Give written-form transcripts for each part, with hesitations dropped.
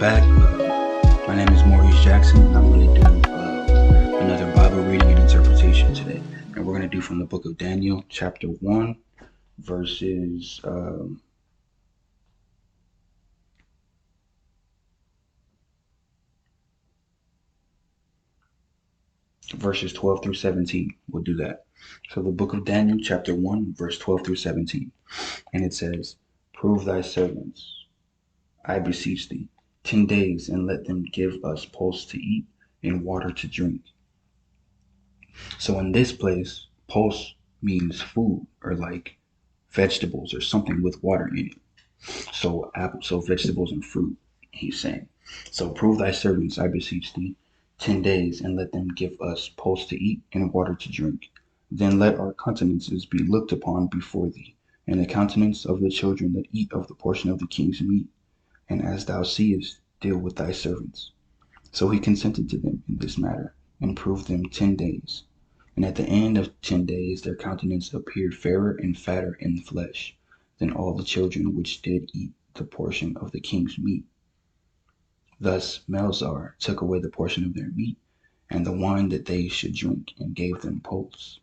back. My name is Maurice Jackson, and I'm going to do another Bible reading and interpretation today. And we're going to do from the book of Daniel, chapter 1, verses 12 through 17. We'll do that. So the book of Daniel, chapter 1, verse 12 through 17. And it says, "Prove thy servants, I beseech thee, 10 days, and let them give us pulse to eat and water to drink." So in this place, pulse means food or like vegetables or something with water in it. So vegetables and fruit, he's saying. So prove thy servants, I beseech thee, 10 days, and let them give us pulse to eat and water to drink. Then let our countenances be looked upon before thee, and the countenance of the children that eat of the portion of the king's meat. And as thou seest, deal with thy servants. So he consented to them in this matter, and proved them 10 days. And at the end of 10 days their countenance appeared fairer and fatter in the flesh than all the children which did eat the portion of the king's meat. Thus Melzar took away the portion of their meat, and the wine that they should drink, and gave them pulse.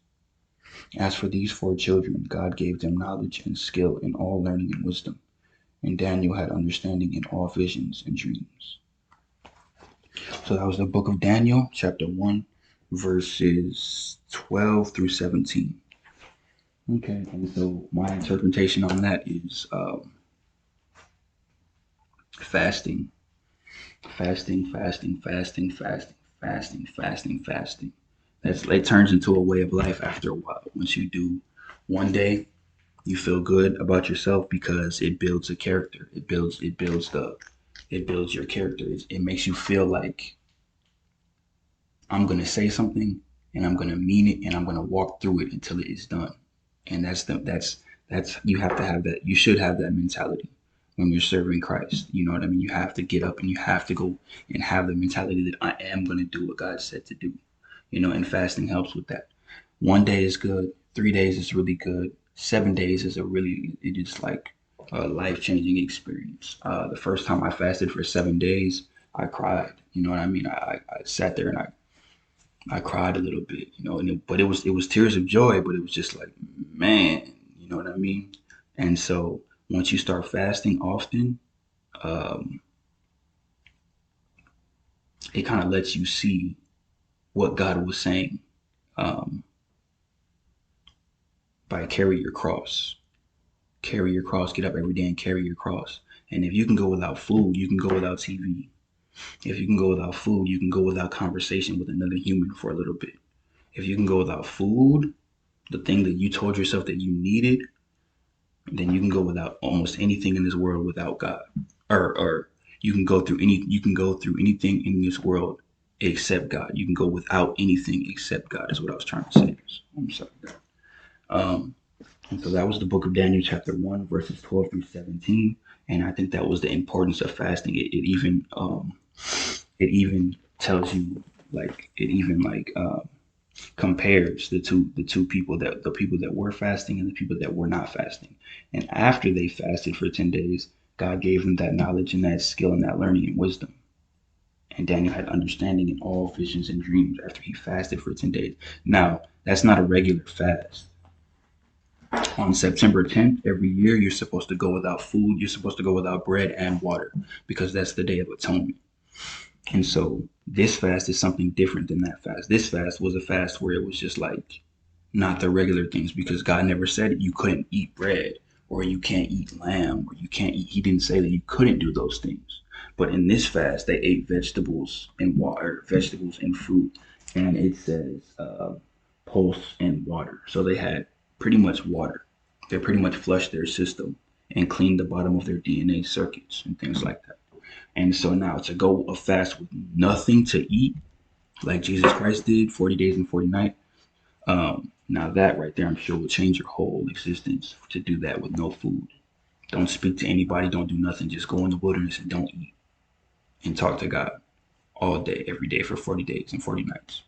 As for these 4 children, God gave them knowledge and skill in all learning and wisdom. And Daniel had understanding in all visions and dreams. So that was the book of Daniel, chapter 1, verses 12 through 17. Okay, and so my interpretation on that is fasting. Fasting. It turns into a way of life after a while. Once you do one day, you feel good about yourself because it builds a character. It builds your character. It makes you feel like I'm gonna say something and I'm gonna mean it and I'm gonna walk through it until it is done. And that's you have to have that. You should have that mentality when you're serving Christ. You know what I mean? You have to get up and you have to go and have the mentality that I am gonna do what God said to do. And fasting helps with that. 1 day is good. 3 days is really good. 7 days is it's like a life-changing experience. The first time I fasted for 7 days, I cried. You know what I mean? I sat there and I cried a little bit, but it was tears of joy, but it was just like, man, you know what I mean? And so once you start fasting often, it kind of lets you see what God was saying by carry your cross. Carry your cross. Get up every day and carry your cross. And if you can go without food, you can go without TV. If you can go without food, you can go without conversation with another human for a little bit. If you can go without food, the thing that you told yourself that you needed, then you can go without almost anything in this world without God. Or you can go through anything in this world except God. You can go without anything except God is what I was trying to say. I'm sorry. Um and so that was the book of Daniel chapter 1 verses 12 through 17. And I think that was the importance of fasting. It even tells you like it even like compares the two people, that the people that were fasting and the people that were not fasting. And after they fasted for 10 days, God gave them that knowledge and that skill and that learning and wisdom. And Daniel had understanding in all visions and dreams after he fasted for 10 days. Now, that's not a regular fast. On September 10th, every year, you're supposed to go without food. You're supposed to go without bread and water because that's the Day of Atonement. And so this fast is something different than that fast. This fast was a fast where it was just like not the regular things, because God never said you couldn't eat bread or you can't eat lamb or you can't eat. He didn't say that you couldn't do those things. But in this fast, they ate vegetables and water, vegetables and fruit, and it says pulse and water. So they had pretty much water. They pretty much flushed their system and cleaned the bottom of their DNA circuits and things like that. And so now to go a fast with nothing to eat, like Jesus Christ did, 40 days and 40 nights, now that right there, I'm sure will change your whole existence to do that with no food. Don't speak to anybody. Don't do nothing. Just go in the wilderness and don't eat and talk to God all day, every day for 40 days and 40 nights.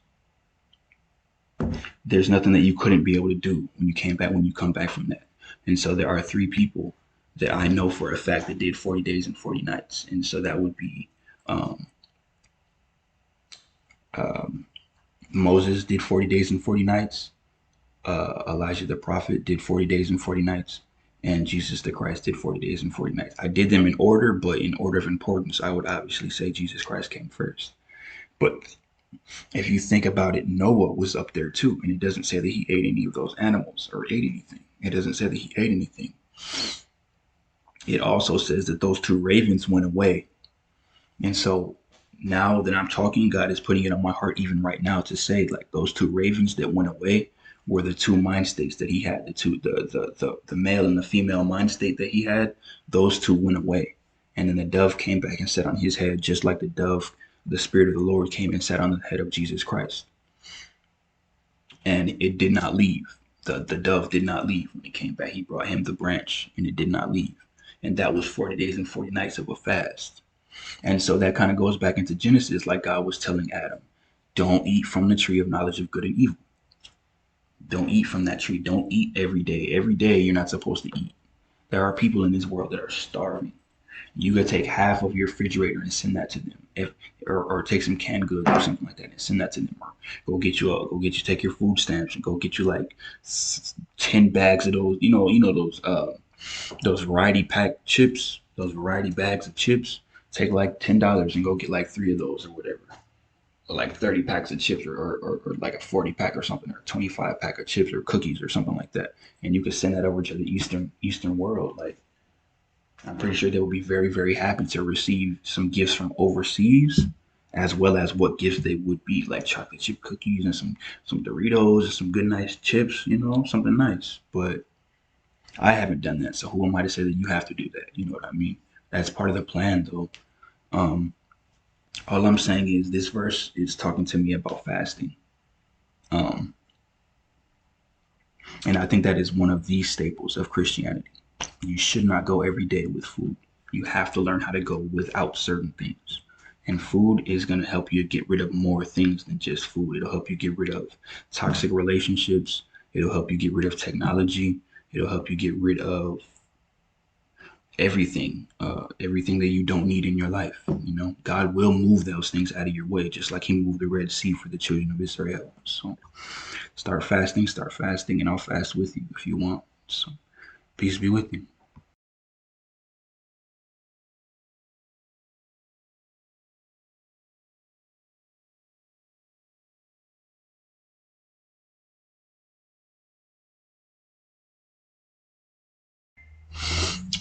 There's nothing that you couldn't be able to do when you come back from that. And so there are three people that I know for a fact that did 40 days and 40 nights. And so that would be um, um, Moses did 40 days and 40 nights. Elijah the prophet did 40 days and 40 nights, and Jesus the Christ did 40 days and 40 nights. I did them in order, but in order of importance, I would obviously say Jesus Christ came first. But if you think about it, Noah was up there too, and it doesn't say that he ate any of those animals or ate anything. It doesn't say that he ate anything. It also says that those two ravens went away. And so now that I'm talking, God is putting it on my heart even right now to say, like, those two ravens that went away were the two mind states that he had, the male and the female mind state that he had. Those two went away. And then the dove came back and sat on his head, just like the dove, the Spirit of the Lord came and sat on the head of Jesus Christ. And it did not leave. The dove did not leave when it came back. He brought him the branch and it did not leave. And that was 40 days and 40 nights of a fast. And so that kind of goes back into Genesis, like God was telling Adam, don't eat from the tree of knowledge of good and evil. Don't eat from that tree. Don't eat every day. Every day you're not supposed to eat. There are people in this world that are starving. You could take half of your refrigerator and send that to them, or take some canned goods or something like that and send that to them, or take your food stamps and go get you like 10 bags of those, those variety pack chips, those variety bags of chips. Take like $10 and go get like three of those or whatever, or like 30 packs of chips, or like a 40 pack or something, or a 25 pack of chips or cookies or something like that, and you could send that over to the Eastern world. Like, I'm pretty sure they will be very, very happy to receive some gifts from overseas, as well as what gifts they would be, like chocolate chip cookies and some Doritos and some good nice chips, something nice. But I haven't done that, so who am I to say that you have to do that? You know what I mean? That's part of the plan, though. Um, all I'm saying is this verse is talking to me about fasting, um, and I think that is one of the staples of Christianity. You should not go every day with food. You have to learn how to go without certain things. And food is going to help you get rid of more things than just food. It'll help you get rid of toxic relationships. It'll help you get rid of technology. It'll help you get rid of everything that you don't need in your life. God will move those things out of your way, just like he moved the Red Sea for the children of Israel. So start fasting, and I'll fast with you if you want. So peace be with you.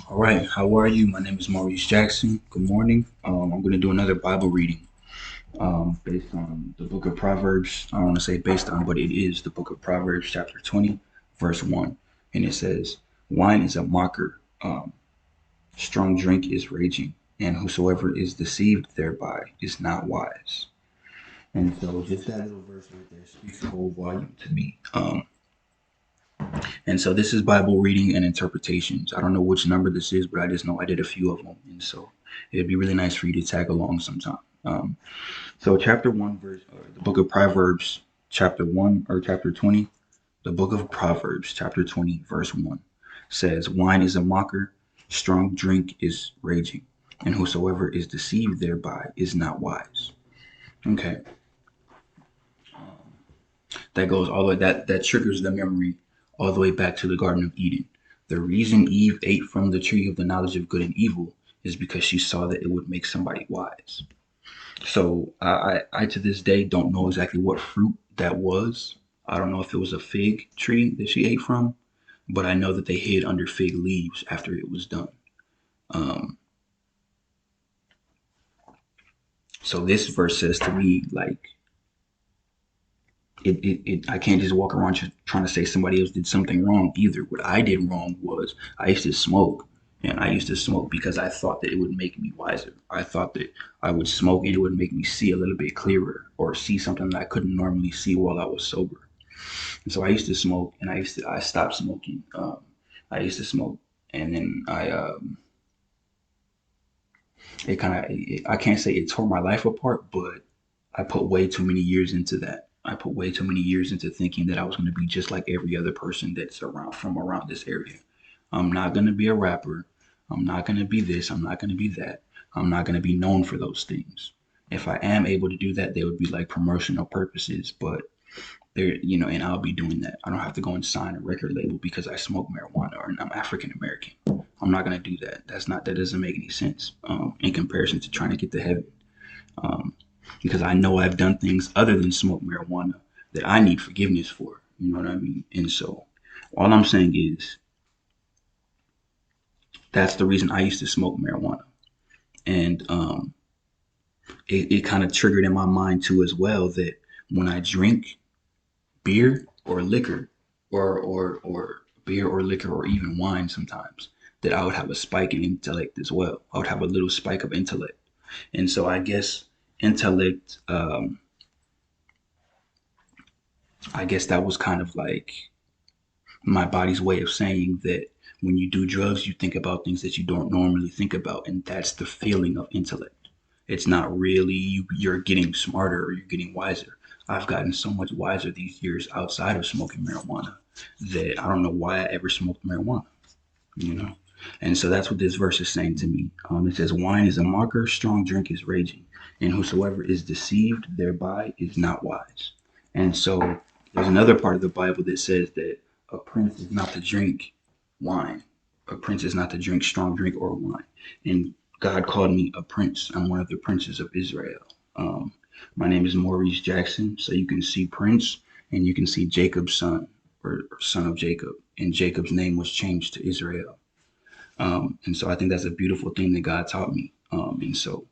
All right, how are you? My name is Maurice Jackson. Good morning. I'm going to do another Bible reading based on the book of Proverbs. I don't want to say based on, but it is the book of Proverbs, chapter 20, verse 1. And it says, wine is a mocker, strong drink is raging, and whosoever is deceived thereby is not wise. And so just that little verse right there speaks a whole volume to me. And so this is Bible reading and interpretations. I don't know which number this is, but I just know I did a few of them. And so it'd be really nice for you to tag along sometime. So chapter 1, verse, or the book of Proverbs, chapter 1, or chapter 20, the book of Proverbs, chapter 20, verse 1 says, wine is a mocker, strong drink is raging, and whosoever is deceived thereby is not wise. Okay, that goes all the way, that triggers the memory all the way back to the Garden of Eden. The reason Eve ate from the tree of the knowledge of good and evil is because she saw that it would make somebody wise. So I to this day don't know exactly what fruit that was. I don't know if it was a fig tree that she ate from, but I know that they hid under fig leaves after it was done. Um, so this verse says to me, like, I can't just walk around just trying to say somebody else did something wrong either. What I did wrong was I used to smoke, and I used to smoke because I thought that it would make me wiser. I thought that I would smoke and it would make me see a little bit clearer or see something that I couldn't normally see while I was sober. And so I used to smoke, and I stopped smoking. I used to smoke, and then it kind of, I can't say it tore my life apart, but I put way too many years into that. I put way too many years into thinking that I was going to be just like every other person that's around from around this area. I'm not going to be a rapper. I'm not going to be this. I'm not going to be that. I'm not going to be known for those things. If I am able to do that, they would be like promotional purposes, but there, and I'll be doing that. I don't have to go and sign a record label because I smoke marijuana or I'm African American. I'm not going to do that. That doesn't make any sense in comparison to trying to get to heaven. Um, because I know I've done things other than smoke marijuana that I need forgiveness for. You know what I mean? And so all I'm saying is that's the reason I used to smoke marijuana. And it kind of triggered in my mind too as well that when I drink beer or liquor or beer or liquor or even wine sometimes, that I would have a spike in intellect as well. I would have a little spike of intellect. And so I guess intellect, I guess that was kind of like my body's way of saying that when you do drugs, you think about things that you don't normally think about, and that's the feeling of intellect. It's not really you're getting smarter or you're getting wiser. I've gotten so much wiser these years outside of smoking marijuana that I don't know why I ever smoked marijuana, you know? And so that's what this verse is saying to me. It says, wine is a mocker, strong drink is raging, and whosoever is deceived thereby is not wise. And so there's another part of the Bible that says that a prince is not to drink wine. A prince is not to drink strong drink or wine. And God called me a prince. I'm one of the princes of Israel. Um, my name is Maurice Jackson. So you can see Prince and you can see Jacob's son or son of Jacob. And Jacob's name was changed to Israel. And so I think that's a beautiful thing that God taught me. And so,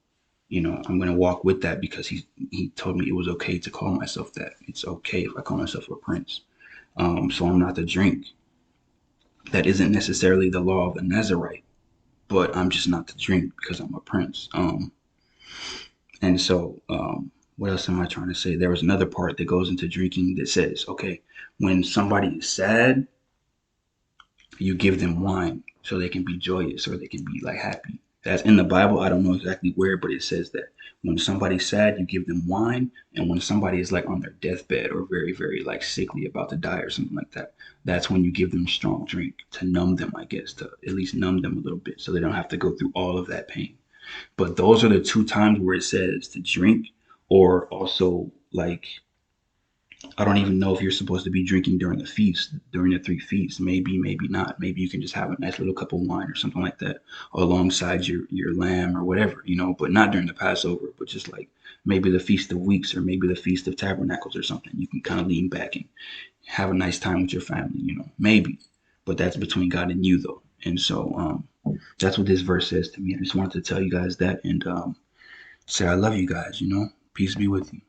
I'm going to walk with that because he told me it was okay to call myself that. It's okay if I call myself a prince. So I'm not to drink. That isn't necessarily the law of the Nazarite, but I'm just not to drink because I'm a prince. And so, what else am I trying to say? There was another part that goes into drinking that says, okay, when somebody is sad, you give them wine so they can be joyous or they can be like happy. That's in the Bible. I don't know exactly where, but it says that when somebody's sad, you give them wine, and when somebody is like on their deathbed or very, very like sickly about to die or something like that, that's when you give them strong drink to numb them, I guess, to at least numb them a little bit so they don't have to go through all of that pain. But those are the two times where it says to drink, or also like I don't even know if you're supposed to be drinking during the feast, during the three feasts. Maybe, maybe not. Maybe you can just have a nice little cup of wine or something like that alongside your lamb or whatever, but not during the Passover, but just like maybe the Feast of Weeks or maybe the Feast of Tabernacles or something. You can kind of lean back and have a nice time with your family, maybe. But that's between God and you though. And so That's what this verse says to me. I just wanted to tell you guys that and say I love you guys, you know. Peace be with you.